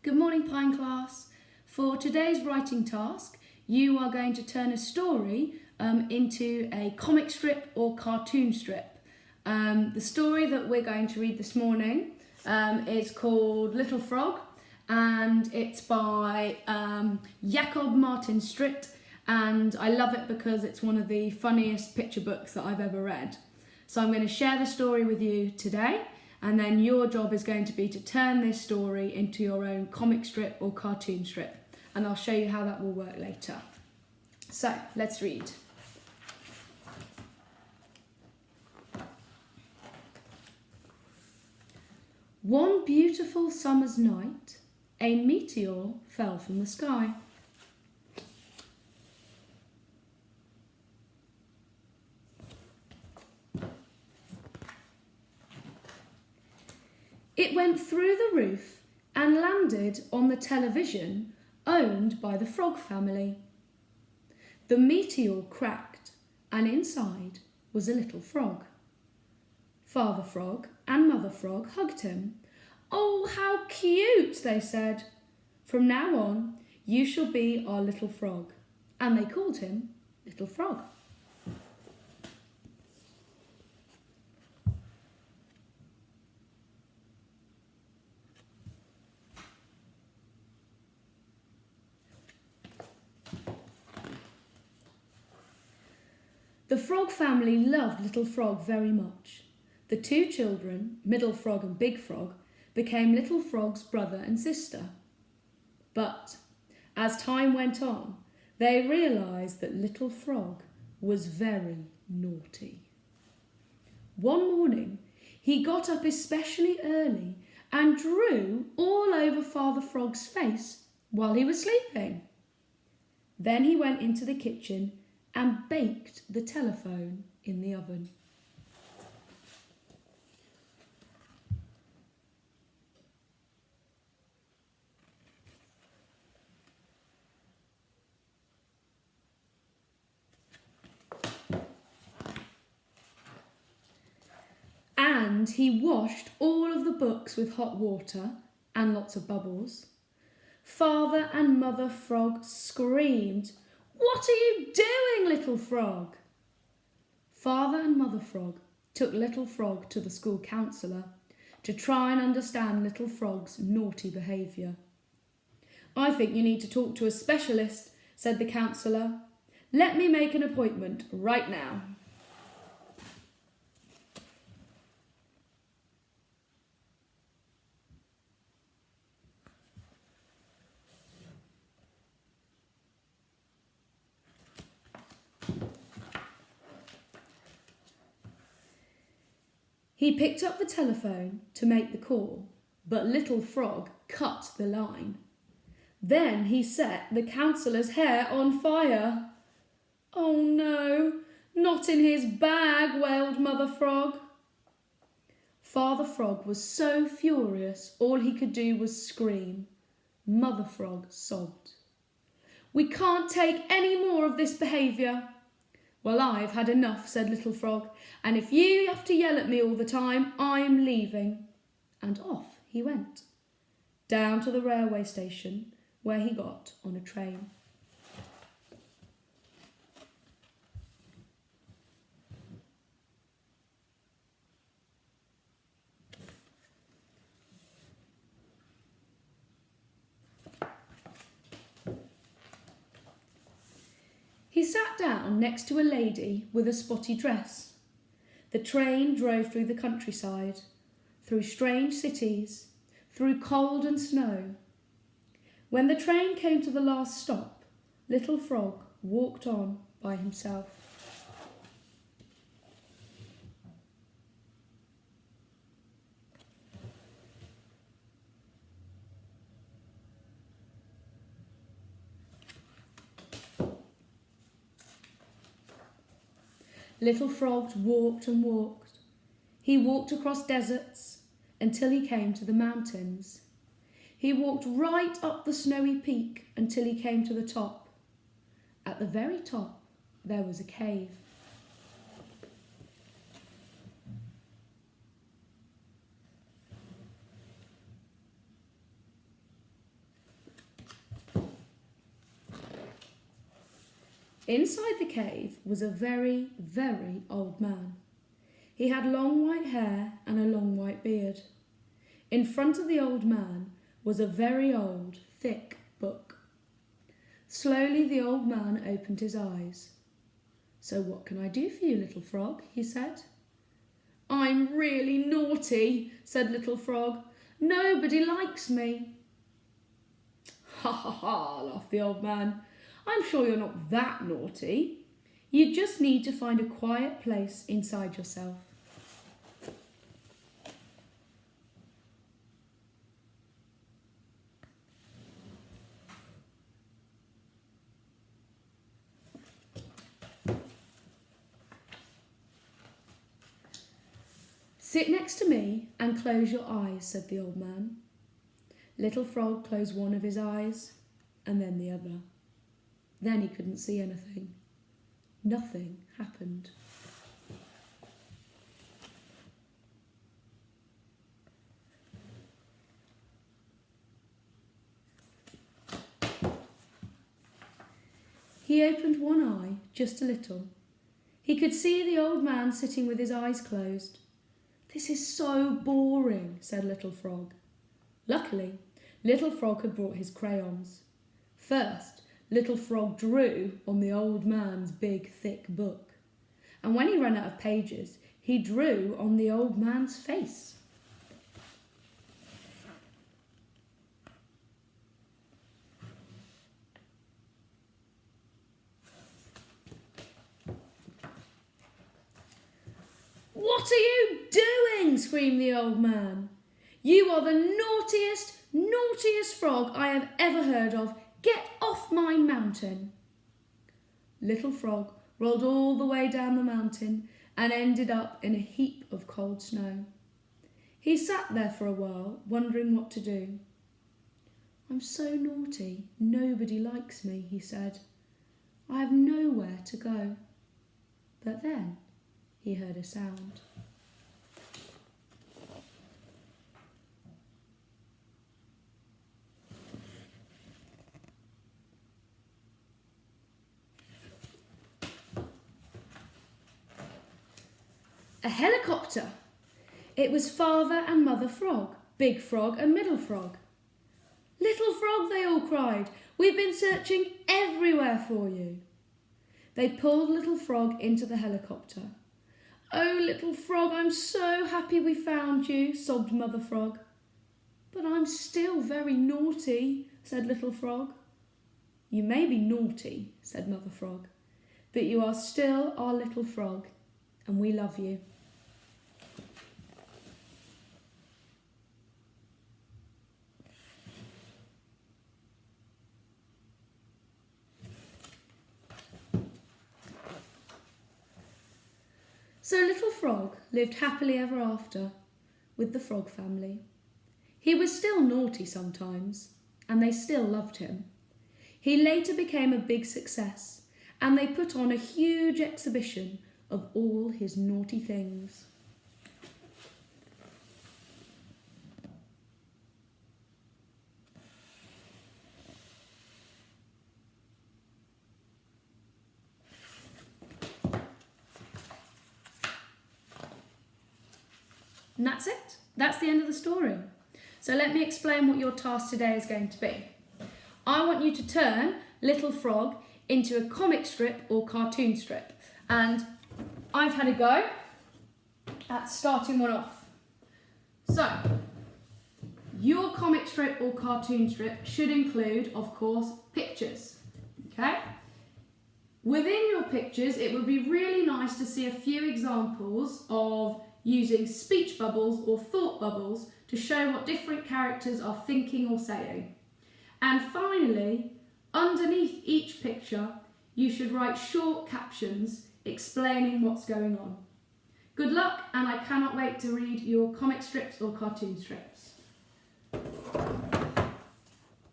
Good morning, Pine class. For today's writing task, you are going to turn a story into a comic strip or cartoon strip. The story that we're going to read this morning is called Little Frog, and it's by Jacob Martin Stritt, and I love it because it's one of the funniest picture books that I've ever read. So I'm going to share the story with you today, and then your job is going to be to turn this story into your own comic strip or cartoon strip, and I'll show you how that will work later. So let's read. One beautiful summer's night, a meteor fell from the sky. It went through the roof and landed on the television owned by the frog family. The meteor cracked, and inside was a little frog. Father Frog and Mother Frog hugged him. "Oh, how cute," they said. "From now on, you shall be our little frog." And they called him Little Frog. The frog family loved Little Frog very much. The two children, Middle Frog and Big Frog, became Little Frog's brother and sister. But as time went on, they realised that Little Frog was very naughty. One morning, he got up especially early and drew all over Father Frog's face while he was sleeping. Then he went into the kitchen and baked the telephone in the oven. And he washed all of the books with hot water and lots of bubbles. Father and Mother Frog screamed, "What are you doing, Little Frog?" Father and Mother Frog took Little Frog to the school counsellor to try and understand Little Frog's naughty behaviour. "I think you need to talk to a specialist," said the counsellor. "Let me make an appointment right now." He picked up the telephone to make the call, but Little Frog cut the line. Then he set the counsellor's hair on fire. "Oh no, not in his bag," wailed Mother Frog. Father Frog was so furious, all he could do was scream. Mother Frog sobbed. "We can't take any more of this behaviour." "Well, I've had enough," said Little Frog, "and if you have to yell at me all the time, I'm leaving." And off he went, down to the railway station, where he got on a train. He sat down next to a lady with a spotty dress. The train drove through the countryside, through strange cities, through cold and snow. When the train came to the last stop, Little Frog walked on by himself. Little Frog walked and walked. He walked across deserts until he came to the mountains. He walked right up the snowy peak until he came to the top. At the very top, there was a cave. Inside the cave was a very, very old man. He had long white hair and a long white beard. In front of the old man was a very old, thick book. Slowly the old man opened his eyes. "So what can I do for you, little frog?" he said. "I'm really naughty," said Little Frog. "Nobody likes me." "Ha ha ha," laughed the old man. "I'm sure you're not that naughty. You just need to find a quiet place inside yourself." "Sit next to me and close your eyes," said the old man. Little Frog closed one of his eyes and then the other. Then he couldn't see anything. Nothing happened. He opened one eye just a little. He could see the old man sitting with his eyes closed. "This is so boring," said Little Frog. Luckily, Little Frog had brought his crayons. First, Little Frog drew on the old man's big, thick book. And when he ran out of pages, he drew on the old man's face. "What are you doing?" screamed the old man. "You are the naughtiest frog I have ever heard of. Get off my mountain." Little Frog rolled all the way down the mountain and ended up in a heap of cold snow. He sat there for a while, wondering what to do. "I'm so naughty, nobody likes me," he said. "I have nowhere to go." But then he heard a sound. A helicopter! It was Father and Mother Frog, Big Frog and Middle Frog. "Little Frog," they all cried, "we've been searching everywhere for you." They pulled Little Frog into the helicopter. "Oh, Little Frog, I'm so happy we found you," sobbed Mother Frog. "But I'm still very naughty," said Little Frog. "You may be naughty," said Mother Frog, "but you are still our little frog, and we love you." So Little Frog lived happily ever after with the frog family. He was still naughty sometimes, and they still loved him. He later became a big success, and they put on a huge exhibition of all his naughty things. And that's it. That's the end of the story. So let me explain what your task today is going to be. I want you to turn Little Frog into a comic strip or cartoon strip. And I've had a go at starting one off. So, your comic strip or cartoon strip should include, of course, pictures. Okay? Within your pictures, it would be really nice to see a few examples of using speech bubbles or thought bubbles to show what different characters are thinking or saying. And finally, underneath each picture, you should write short captions explaining what's going on. Good luck, and I cannot wait to read your comic strips or cartoon strips.